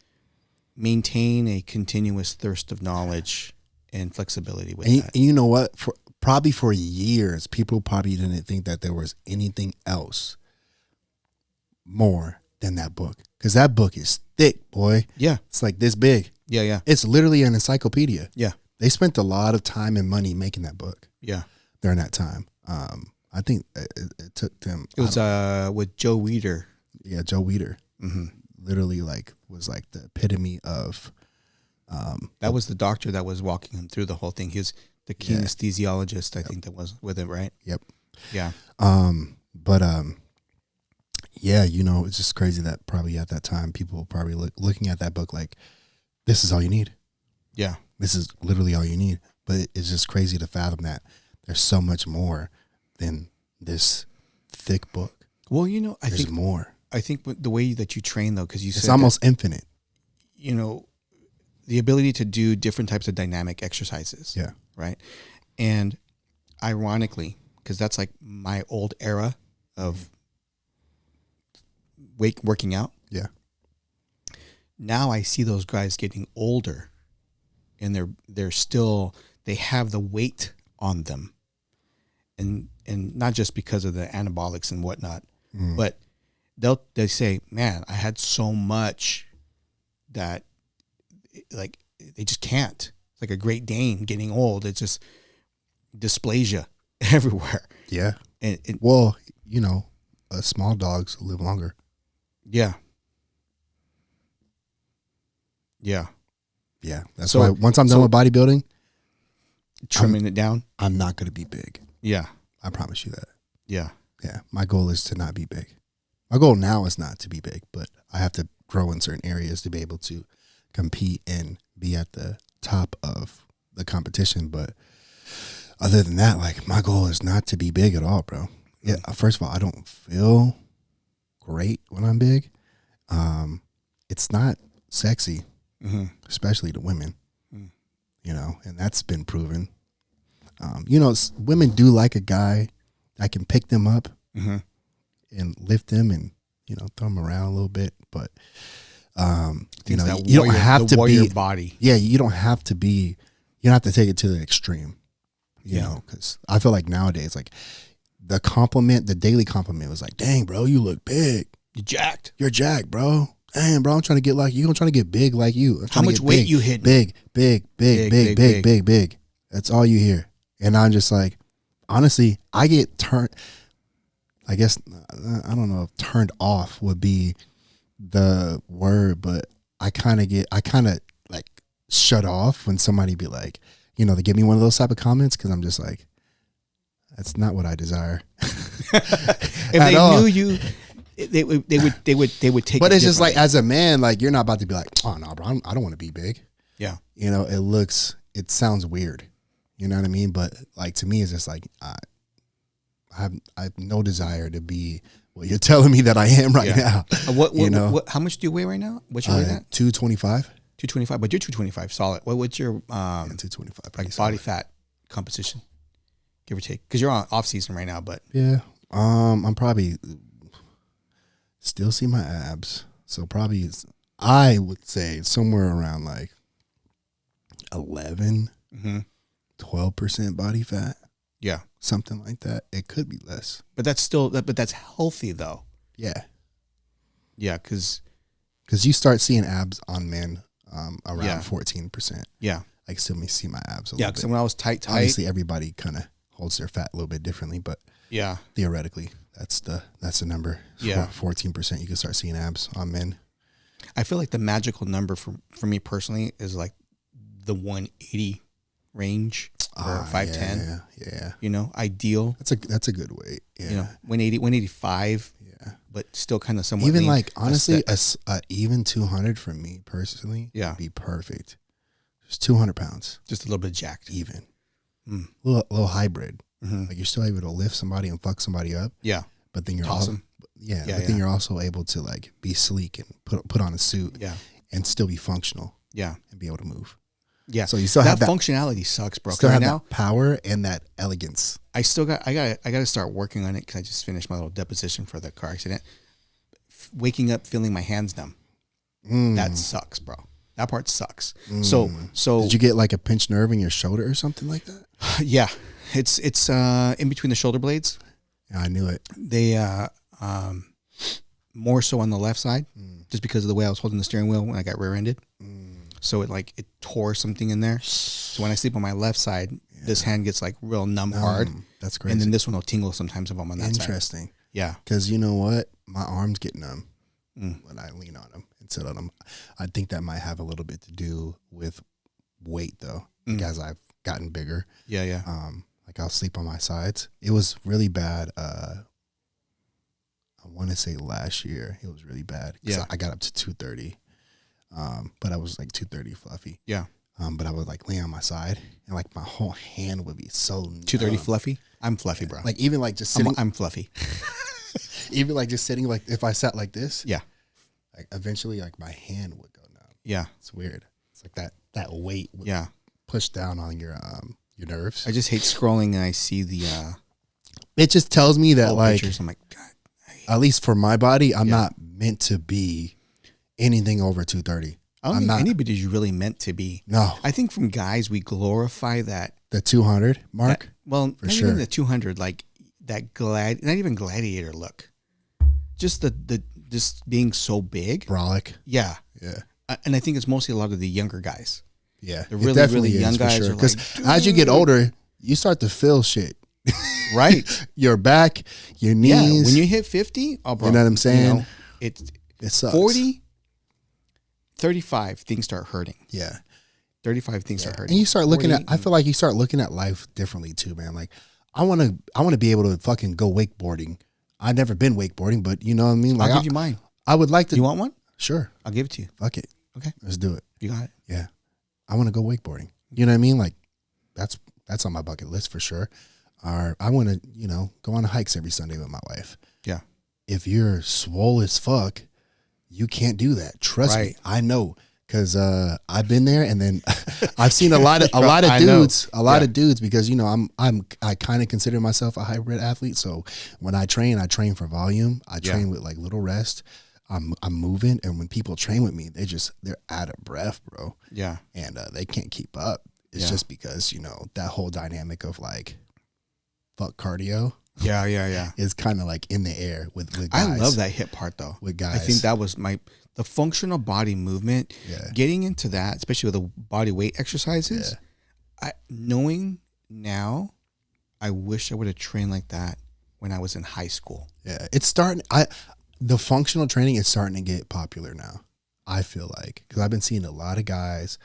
maintain a continuous thirst of knowledge and flexibility with that. And you know what? Probably for years, people probably didn't think that there was anything else more than that book. Because that book is thick, boy. Yeah. It's like this big. Yeah, yeah. It's literally an encyclopedia. Yeah. They spent a lot of time and money making that book. Yeah. During that time. I think it took them. It was with Joe Weider. Yeah, Joe Weider. Mm-hmm. Literally was like the epitome of. That was the doctor that was walking him through the whole thing. He was the key anesthesiologist, I think, that was with him, right? Yep. Yeah. Yeah, it's just crazy that probably at that time people were probably looking at that book like, this is all you need. Yeah. This is literally all you need. but it's just crazy to fathom that there's so much more than this thick book. Well, you know, There's more. I think the way that you train, though, because you It's said almost infinite. you know, the ability to do different types of dynamic exercises. Yeah. Right. And ironically, because that's like my old era of working out. Yeah. Now I see those guys getting older, and they have the weight on them, and not just because of the anabolics and whatnot, but they say, man, I had so much that like they just can't. It's like a Great Dane getting old. It's just dysplasia everywhere. Yeah. And well, you know, small dogs live longer. Yeah. Yeah. Yeah. That's why once I'm done with bodybuilding, trimming it down, I'm not going to be big. Yeah. I promise you that. Yeah. Yeah. My goal is to not be big. My goal now is not to be big, but I have to grow in certain areas to be able to compete and be at the top of the competition. But other than that, like, my goal is not to be big at all, bro. Yeah. First of all, I don't feel great when I'm big. It's not sexy, especially to women, you know, and that's been proven. You know, women do like a guy that can pick them up and lift them and, you know, throw them around a little bit. But, you know, you don't have to be body. Yeah. You don't have to be, you don't have to take it to the extreme, you know, because I feel like nowadays, like, the daily compliment was like, dang, bro, you look big. You're jacked, bro. Dang, bro, I'm trying to get like you. I'm trying to get big like you. How much weight you hit? Big. That's all you hear. And I'm just like, honestly, I get turned, I guess, I don't know if turned off would be the word, but I kind of like shut off when somebody be like, you know, they give me one of those type of comments, because I'm just like, that's not what I desire. If they knew you, they would take. But it's just like, as a man, like, you're not about to be like, oh no, bro, I don't want to be big. Yeah. You know, it sounds weird. You know what I mean? But like, to me, it's just like, I have no desire to be what you're telling me that I am right now. What? How much do you weigh right now? What's your weight at? 225. 225, but you're 225 solid. What's your 225 like body fat composition, give or take? Because you're on off season right now, but yeah, I'm probably still see my abs, so probably I would say somewhere around like 11, 12% body fat. Yeah, something like that. It could be less, but that's still but that's healthy though. Yeah, because you start seeing abs on men around 14%. Yeah, I can still see my abs a little bit. Yeah, because when I was tight, obviously everybody kind of holds their fat a little bit differently, but yeah, theoretically that's the number. Yeah, 14% you can start seeing abs on men. I feel like the magical number for me personally is like the 180 range or 510. Yeah. You know, ideal. That's a good weight. Yeah. You know, 180, 185. Yeah. But still kind of somewhat even lean. Like, honestly, a even 200 for me personally would be perfect. Just 200 pounds. Just a little bit jacked. Even. Little hybrid. Like, you're still able to lift somebody and fuck somebody up. Yeah. But then you're awesome. Then you're also able to like be sleek and put on a suit. Yeah. And still be functional. Yeah. And be able to move. Yeah. So you still have that functionality sucks, bro. Still have that power and that elegance. I got to start working on it, because I just finished my little deposition for the car accident. Waking up feeling my hands numb. That sucks, bro. That part sucks. So did you get like a pinched nerve in your shoulder or something like that? Yeah. It's in between the shoulder blades. Yeah, I knew it. They more so on the left side, just because of the way I was holding the steering wheel when I got rear-ended. So it tore something in there. So when I sleep on my left side, this hand gets like real numb hard. That's crazy. And then this one will tingle sometimes if I'm on that side. Interesting. Yeah. Because you know what? My arms get numb when I lean on them and sit on them. I think that might have a little bit to do with weight, though, as I've gotten bigger. Yeah. Like, I'll sleep on my sides. It was really bad. I want to say last year it was really bad. Yeah. I got up to 230. But I was like 230 fluffy. Yeah. But I would like lay on my side and like my whole hand would be so 230 fluffy. I'm fluffy, bro. Like even like just sitting, I'm fluffy. even like just sitting, like if I sat like this, Yeah. like eventually like my hand would go down. Yeah. It's weird. It's like that weight would Yeah. push down on your nerves. I just hate scrolling and I see the It just tells me that like, pictures. I'm like, God. at least for my body, I'm not meant to be anything over 230. I don't think anybody's really meant to be. No. I think from guys, we glorify that. The 200 mark? Well, not sure. even the 200, like that not even gladiator look. Just the just being so big. Brolic. Yeah. Yeah. And I think it's mostly a lot of the younger guys. Yeah. The really, really young guys sure. are Because like, as you get older, you start to feel shit. Right. Your back, your knees. Yeah. When you hit 50, oh, bro. You know what I'm saying? It sucks. 40, 35, things start hurting. Yeah. 35, things start hurting. And you start looking 40, I feel like you start looking at life differently too, man. Like I want to be able to fucking go wakeboarding. I've never been wakeboarding, but you know what I mean? Like I'll give you mine. I would like to. You want one? Sure. I'll give it to you. Fuck it. Okay. Let's do it. You got it. Yeah. I want to go wakeboarding. You know what I mean? Like that's on my bucket list for sure. Or I want to, go on hikes every Sunday with my wife. Yeah. If you're swole as fuck, you can't do that. Trust me. I know. Cause I've been there, and then I've seen a lot of dudes because I kind of consider myself a hybrid athlete. So when I train for volume. I train with like little rest. I'm moving, and when people train with me, they're out of breath, bro. Yeah, and they can't keep up. It's just because that whole dynamic of like fuck cardio. Yeah. Is kind of like in the air with guys. I love that hit part though. With guys, I think that was the functional body movement. Yeah. Getting into that, especially with the body weight exercises. Yeah. Knowing now, I wish I would have trained like that when I was in high school. Yeah, it's starting. The functional training is starting to get popular now. I feel like because I've been seeing a lot of guys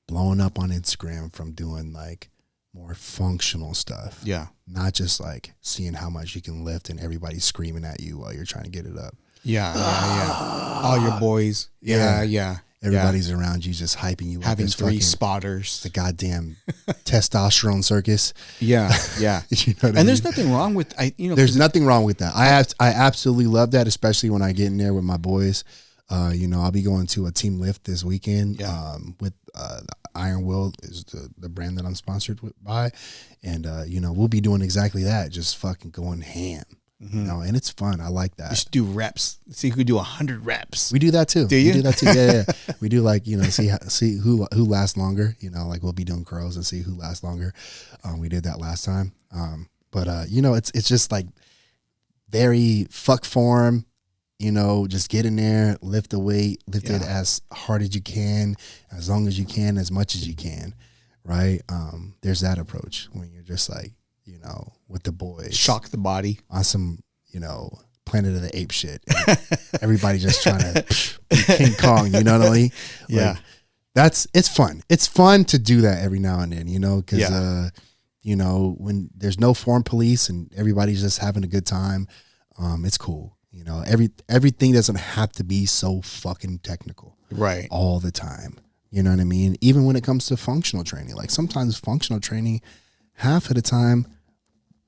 blowing up on Instagram from doing like more functional stuff. Yeah. Not just like seeing how much you can lift and everybody's screaming at you while you're trying to get it up. Yeah. All your boys. Yeah. Everybody's around you just hyping you up. Having 3 spotters. The goddamn testosterone circus. Yeah. And there's nothing wrong with there's nothing wrong with that. I absolutely love that, especially when I get in there with my boys. I'll be going to a team lift this weekend. Yeah. With Iron Will is the brand that I'm sponsored by, and we'll be doing exactly that, just fucking going ham. Mm-hmm. And it's fun. I like that. Just do reps. See who can do 100 reps. We do that too. Do you? We do that too. Yeah. We do like see who lasts longer. Like we'll be doing curls and see who lasts longer. We did that last time. But it's just like very fuck form. Just get in there, lift the weight, lift it as hard as you can, as long as you can, as much as you can, right? There's that approach when you're just like, with the boys. Shock the body. On some, Planet of the Apes shit. Everybody just trying to be King Kong, you know what I mean? Yeah. It's fun. It's fun to do that every now and then, because, when there's no form police and everybody's just having a good time, it's cool. Everything doesn't have to be so fucking technical, right? All the time. You know what I mean? Even when it comes to functional training, like sometimes functional training, half of the time,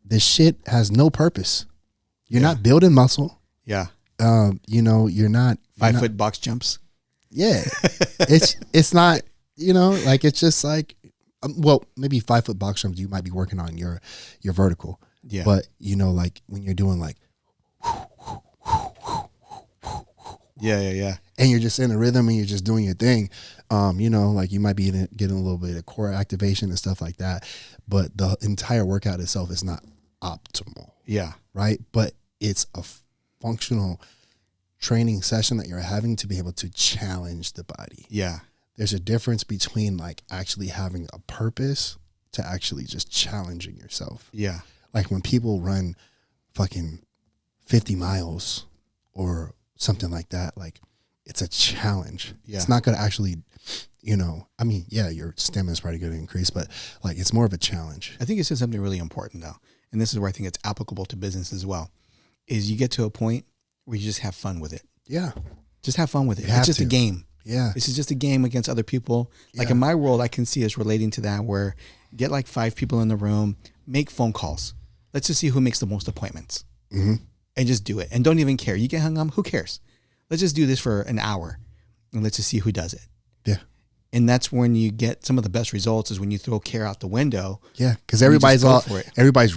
this shit has no purpose. You're not building muscle. Yeah. You're not 5 foot box jumps. Yeah. it's not, it's just like, maybe 5 foot box jumps, you might be working on your vertical. Yeah. But like when you're doing like, Yeah. And you're just in a rhythm and you're just doing your thing. Like you might be getting a little bit of core activation and stuff like that. But the entire workout itself is not optimal. Yeah. Right. But it's a functional training session that you're having to be able to challenge the body. Yeah. There's a difference between like actually having a purpose to actually just challenging yourself. Yeah. Like when people run fucking 50 miles or something like that, like it's a challenge. Yeah. It's not going to actually, your stamina is probably going to increase, but like it's more of a challenge. I think you said something really important though. And this is where I think it's applicable to business as well, is you get to a point where you just have fun with it. Yeah. Just have fun with it. It's just a game. Yeah. This is just a game against other people. Like in my world, I can see us relating to that where get like 5 people in the room, make phone calls. Let's just see who makes the most appointments and just do it. And don't even care. You get hung up. Who cares? Let's just do this for an hour and let's just see who does it. Yeah. And that's when you get some of the best results is when you throw care out the window. Yeah. Cause everybody's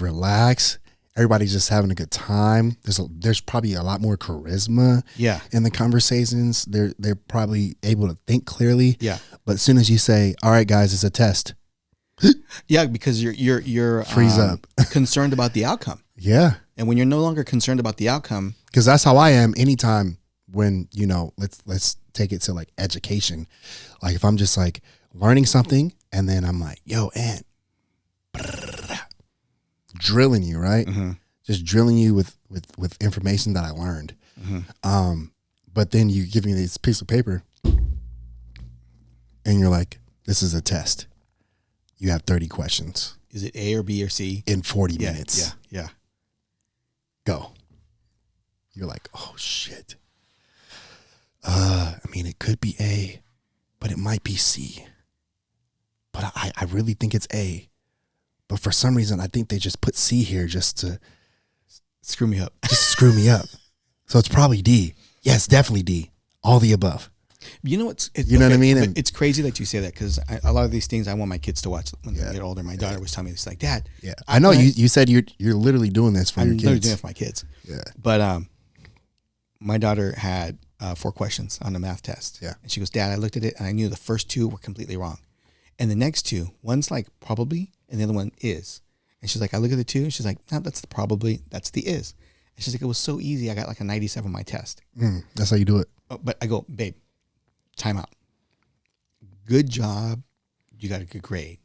relaxed. Everybody's just having a good time. There's probably a lot more charisma in the conversations. They're probably able to think clearly. Yeah. But as soon as you say, all right, guys, it's a test. Yeah, because you're freeze up, concerned about the outcome. Yeah. And when you're no longer concerned about the outcome. Because that's how I am anytime when, let's take it to like education. Like if I'm just like learning something and then I'm like, yo, Ant, drilling you, right? Just drilling you with information that I learned. But then you give me this piece of paper and you're like, this is a test. You have 30 questions. Is it A or B or C? In 40 minutes. Yeah. Go. You're like, oh shit. It could be A, but it might be C. But I really think it's A. But for some reason, I think they just put C here just to screw me up. Just screw me up. So it's probably D. Yes, definitely D. All the above. You know what's what I mean? And it's crazy that you say that because a lot of these things I want my kids to watch when they get older. My daughter was telling me, it's like, Dad. Yeah, I know you said you're literally doing this for your kids. I'm literally doing it for my kids. Yeah. But my daughter had 4 questions on the math test. Yeah. And she goes, Dad, I looked at it and I knew the first 2 were completely wrong. And the next 2, one's like probably and the other one is. And she's like, I look at the 2 and she's like, no, that's the probably, that's the is. And she's like, it was so easy. I got like a 97 on my test. That's how you do it. But I go, babe, time out. Good job. You got a good grade.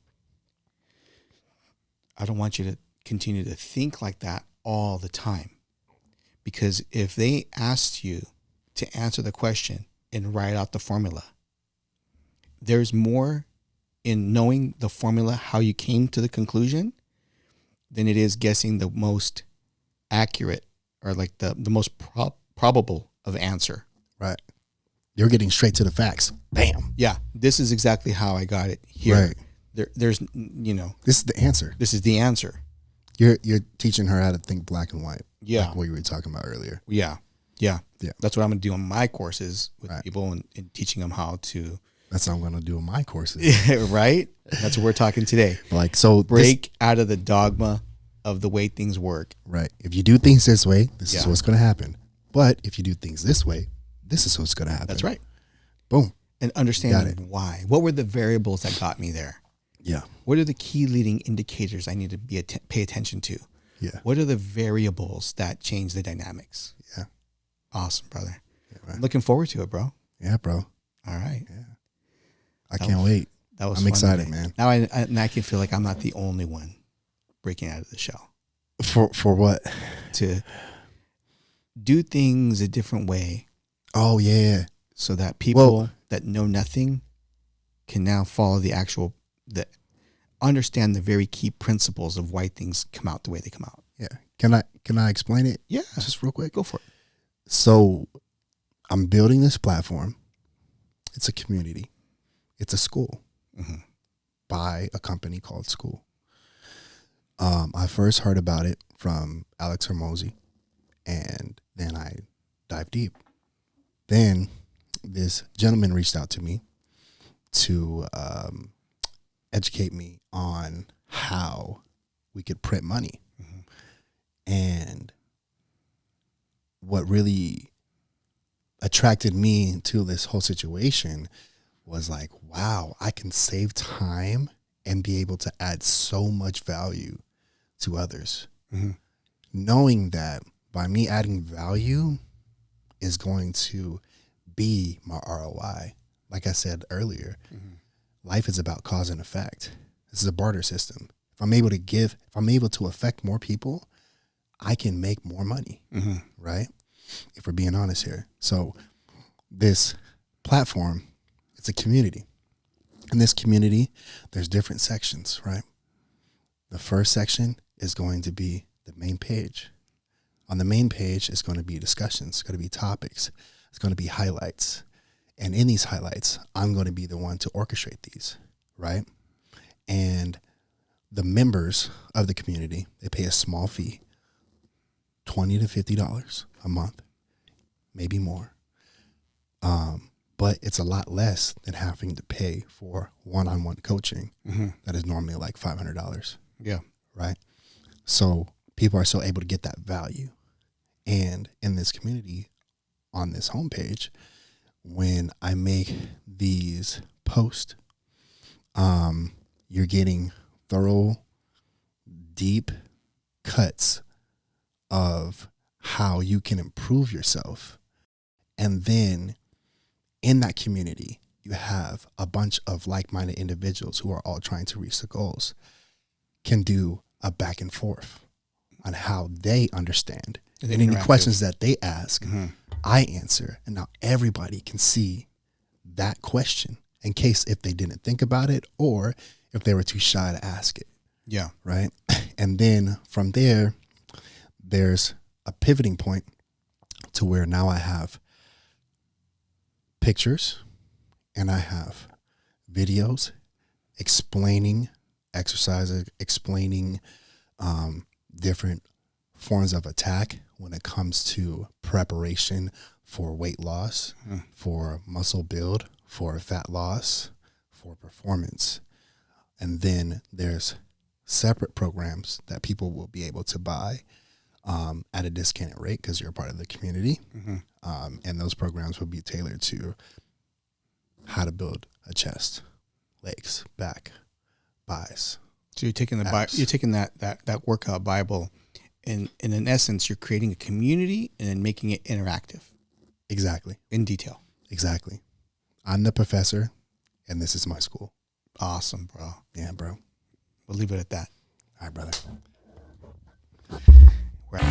I don't want you to continue to think like that all the time. Because if they asked you to answer the question and write out the formula, there's more in knowing the formula, how you came to the conclusion, than it is guessing the most accurate or like the most probable of answer. Right. You're getting straight to the facts. Bam. Yeah. This is exactly how I got it here. Right. There's, this is the answer. This is the answer. You're teaching her how to think black and white. Yeah. Like what you were talking about earlier. Yeah. That's what I'm going to do on my courses with people and teaching them how to. That's what I'm going to do in my courses. Right? That's what we're talking today. Like, so break out of the dogma of the way things work. Right. If you do things this way, this is what's going to happen. But if you do things this way, this is what's going to happen. That's right. Boom. And understanding why. What were the variables that got me there? Yeah. What are the key leading indicators I need to pay attention to? Yeah. What are the variables that change the dynamics? Yeah. Awesome, brother. Yeah, right. Looking forward to it, bro. Yeah, bro. All right. Yeah. I can't wait. I'm excited, man. Now I can feel like I'm not the only one breaking out of the shell. For what? To do things a different way. Oh, yeah. So that people that know nothing can now follow understand the very key principles of why things come out the way they come out. Yeah. Can I explain it? Yeah. Just real quick. Go for it. So I'm building this platform. It's a community. It's a school by a company called School. I first heard about it from Alex Hermosi, and then I dived deep. Then this gentleman reached out to me to educate me on how we could print money. And what really attracted me to this whole situation was like, wow, I can save time and be able to add so much value to others. Knowing that by me adding value is going to be my ROI. Like I said earlier, life is about cause and effect. This is a barter system. If I'm able to affect more people, I can make more money, right? If we're being honest here. So this platform, it's a community. In this community, there's different sections, right? The first section is going to be the main page. On the main page is going to be discussions, it's going to be topics, it's going to be highlights. And in these highlights, I'm going to be the one to orchestrate these, right? And the members of the community, they pay a small fee, $20 to $50 a month, maybe more. But it's a lot less than having to pay for one-on-one coaching that is normally like $500. Yeah. Right? So people are still able to get that value. And in this community, on this homepage, when I make these posts, you're getting thorough, deep cuts of how you can improve yourself. And then in that community, you have a bunch of like-minded individuals who are all trying to reach the goals, can do a back and forth on how they understand. And any questions that they ask, I answer. And now everybody can see that question in case if they didn't think about it or if they were too shy to ask it. Yeah. Right. And then from there, there's a pivoting point to where now I have pictures and I have videos explaining exercises, explaining different forms of attack when it comes to preparation for weight loss, for muscle build, for fat loss, for performance. And then there's separate programs that people will be able to buy at a discounted rate because you're a part of the community. And those programs will be tailored to how to build a chest, legs, back, buys. So you're taking you're taking that workout Bible, and in essence, you're creating a community and then making it interactive. Exactly. In detail. Exactly. I'm the professor, and this is my school. Awesome, bro. Yeah, bro. We'll leave it at that. All right, brother. Right.